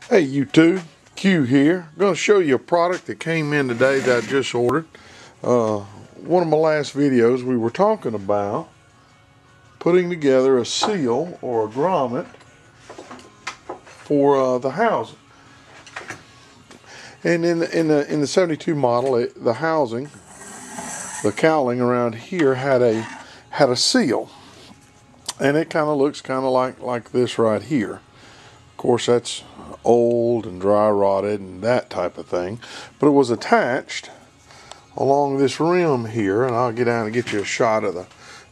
Hey YouTube, Q here. I'm going to show you a product that came in today that I just ordered. One of my last videos we were talking about putting together a seal or a grommet for the housing. And in the 72 model, the housing, the cowling around here had a seal, and it kind of looks kind of like this right here. Of course, that's old and dry rotted and that type of thing, but it was attached along this rim here, and I'll get down and get you a shot of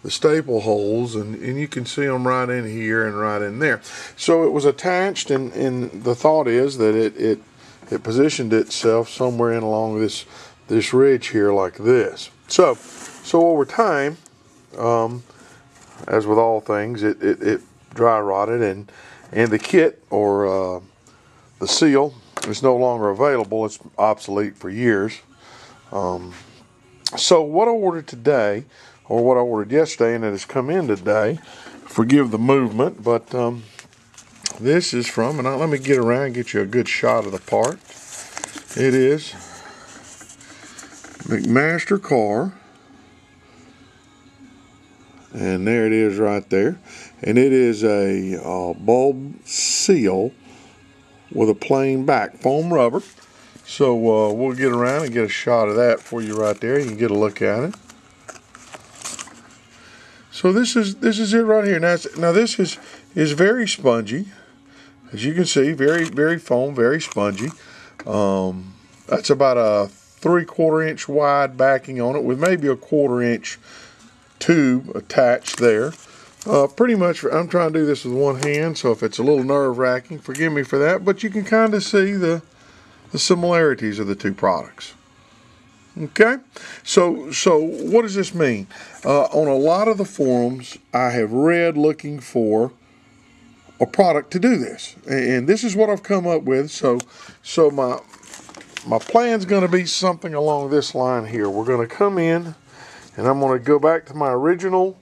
the staple holes, and you can see them right in here and right in there. So it was attached, and the thought is that it positioned itself somewhere in along this ridge here like this. So over time, as with all things, it dry rotted, and the kit or the seal is no longer available. It's obsolete for years. So what I ordered today, or what I ordered yesterday, and it has come in today, forgive the movement, but this is from, and let me get around and get you a good shot of the part. It is McMaster car, and there it is right there, and it is a bulb seal with a plain back, foam rubber. So we'll get around and get a shot of that for you right there. You can get a look at it. So this is it right here. Now this is very spongy, as you can see, very foam, very spongy. That's about a 3/4 inch wide backing on it, with maybe a 1/4 inch tube attached there. Pretty much, I'm trying to do this with one hand, so if it's a little nerve-wracking, forgive me for that. But you can kind of see the similarities of the two products. Okay, so what does this mean? On a lot of the forums, I have read looking for a product to do this, and this is what I've come up with. So my plan's going to be something along this line here. We're going to come in, and I'm going to go back to my original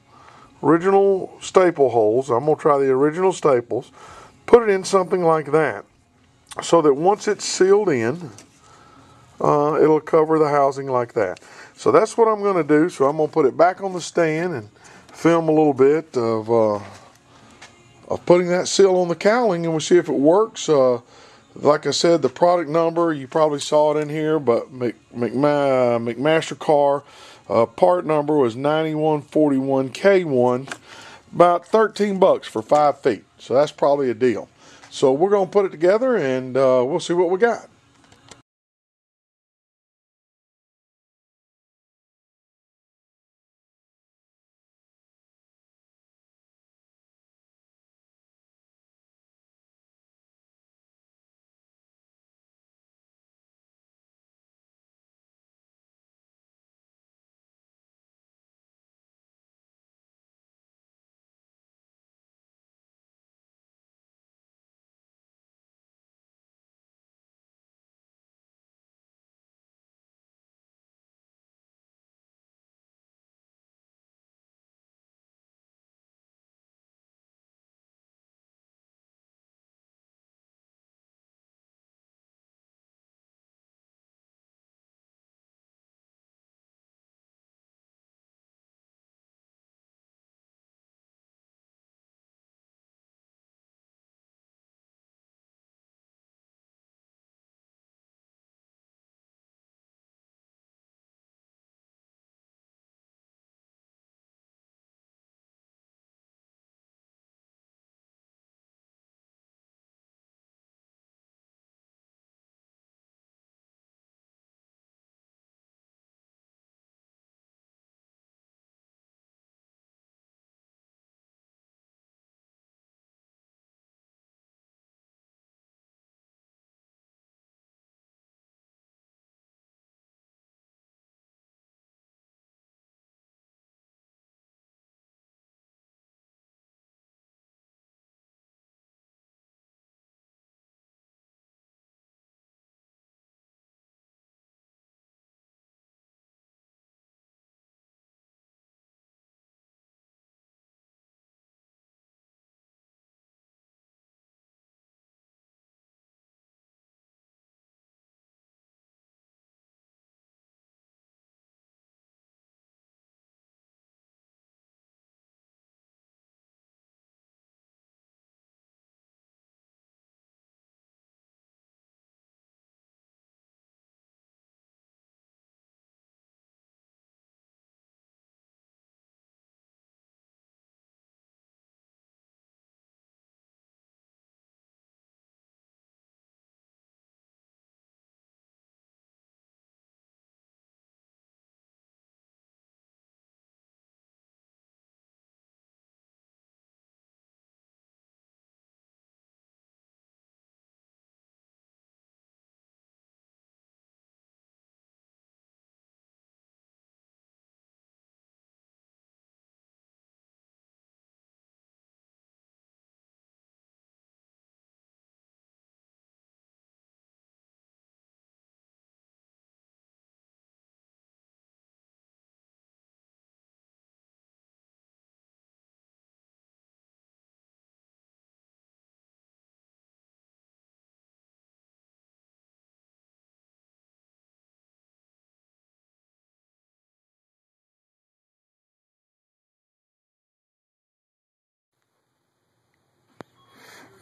staple holes. I'm going to try the original staples, put it in something like that, so that once it's sealed in, it'll cover the housing like that. So that's what I'm going to do. So I'm going to put it back on the stand and film a little bit of putting that seal on the cowling, and we'll see if it works. Like I said, the product number, you probably saw it in here, but McMaster car part number was 9141K1, about 13 bucks for 5 feet. So that's probably a deal. So we're going to put it together, and we'll see what we got.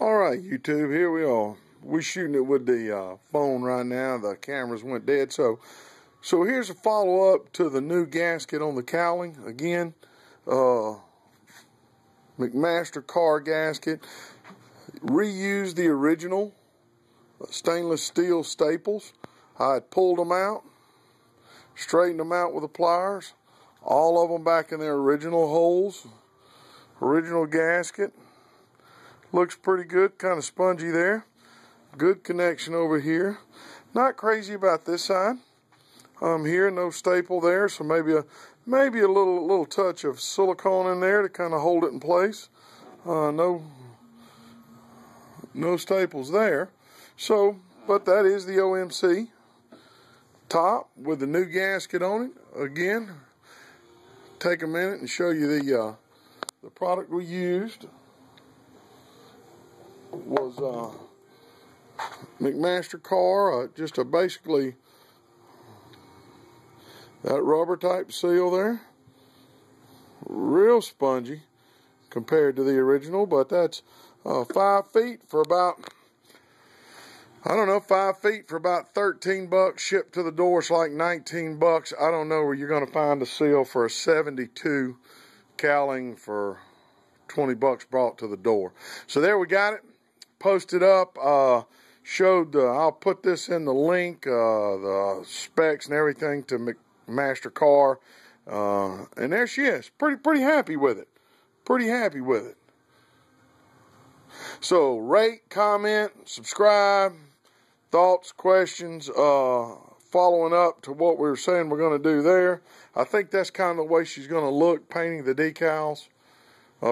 Alright YouTube, here we are. We're shooting it with the phone right now. The cameras went dead. So here's a follow-up to the new gasket on the Cowling. Again, McMaster car gasket. Reused the original stainless steel staples. I had pulled them out, straightened them out with the pliers. All of them back in their original holes. Original gasket. Looks pretty good, kind of spongy there. Good connection over here. Not crazy about this side. Here, no staple there, so maybe a little touch of silicone in there to kind of hold it in place. No staples there. So, but that is the OMC top with the new gasket on it. Again, take a minute and show you the product we used. Was McMaster car, just basically that rubber type seal there, real spongy compared to the original, but that's 5 feet for about, I don't know, 5 feet for about 13 bucks, shipped to the door. It's like 19 bucks. I don't know where you're going to find a seal for a 72 Cowling for 20 bucks brought to the door. So there we got it. Posted up, showed, I'll put this in the link, the specs and everything to McMaster car, and there she is. Pretty happy with it. Pretty happy with it. So rate, comment, subscribe, thoughts, questions, following up to what we were saying we're going to do there. I think that's kind of the way she's going to look, painting the decals.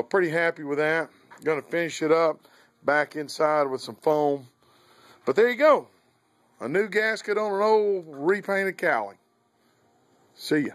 Pretty happy with that. Going to finish it up back inside with some foam. But there you go. A new gasket on an old repainted Cowling. See ya.